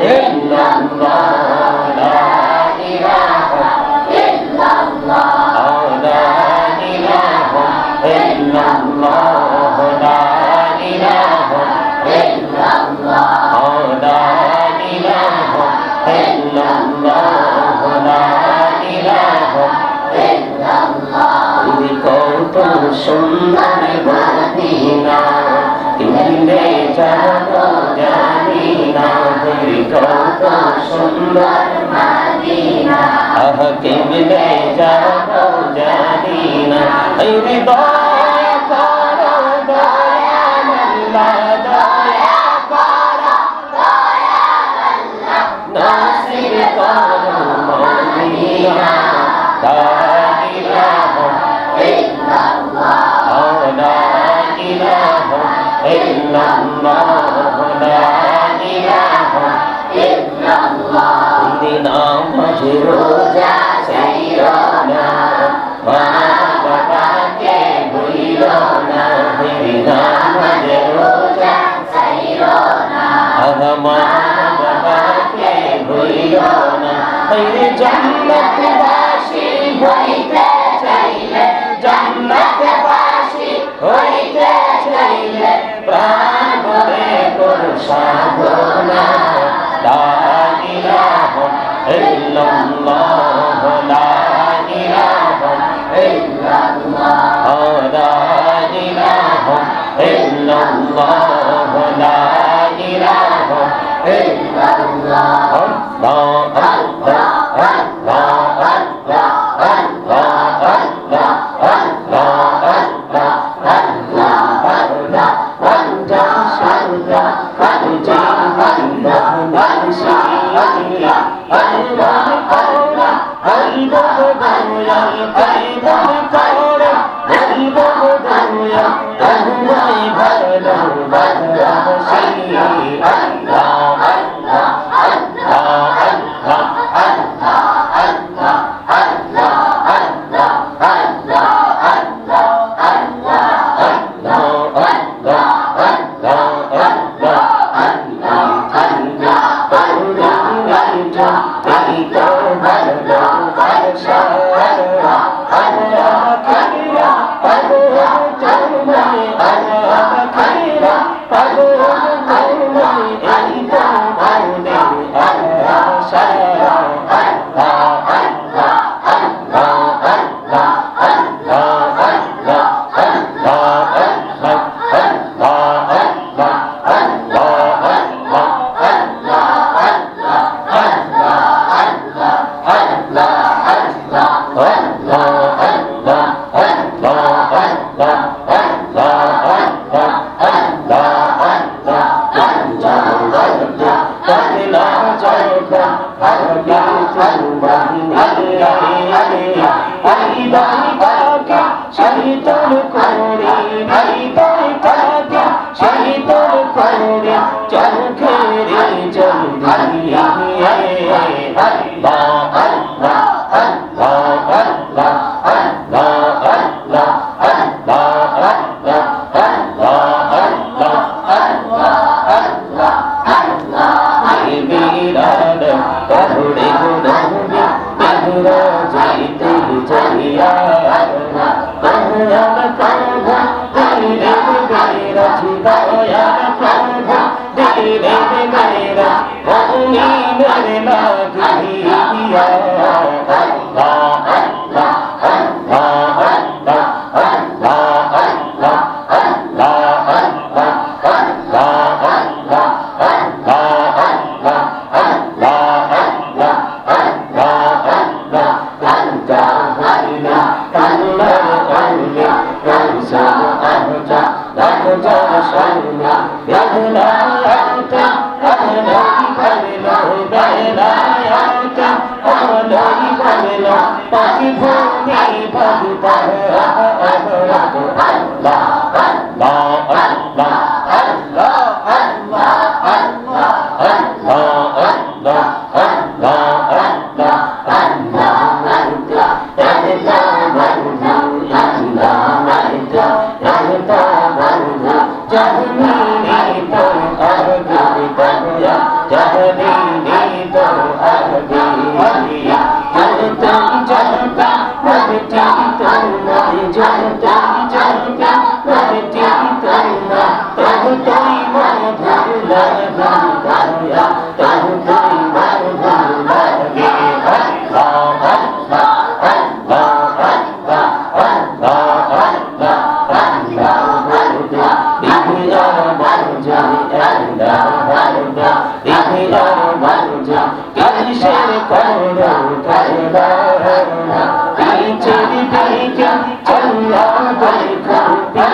ইল্লাল্লাহ লা ইলাহা ইল্লাল্লাহ লা ইলাহা ইল্লাল্লাহ লা ইলাহা ইল্লাল্লাহ লা ইলাহা ইল্লাল্লাহ লা ইলাহা ইল্লাল্লাহ কত সুন্দর মদিনা দিলে যাবো জানি না কত সুন্দর মদিনা আহ কেমনে যাবো জানি না হৃদয় করো দয়াল আল্লাহ দয়া করো দয়াল আল্লাহ নাসির করো মদিনা লা ইলাহা ইল্লাল্লাহ লা ইলাহা ইল্লাল্লাহ লা ইলাহা ইল্লাল্লাহ নামাজ রোজা ছাইরো না মা বাবাকে ভুলিও না নামাজ রোজা ছাইরো না মা বাবাকে ভুলিও না জান্নাতবাসী হইতে চাইলে জান্নাতবাসী হইতে চাইলে প্রাণ ভরে করো সাধনা লা ইলাহা ইল্লাল্লাহ লা ইলাহা ইল্লাল্লাহ লা ইলাহা ইল্লাল্লাহ লা ইলাহা ইল্লাল্লাহ আল্লাহ আল্লাহ Jahani তো আগে জানতাম জানতাম নবীজি তোমায় জানতাম জানতাম নবীজি তোমায় তবু তুই মধুর লাগে দয়া তবু তুই মধুর লাগে কিসের করো পিছের দিকে চল্লা দেখো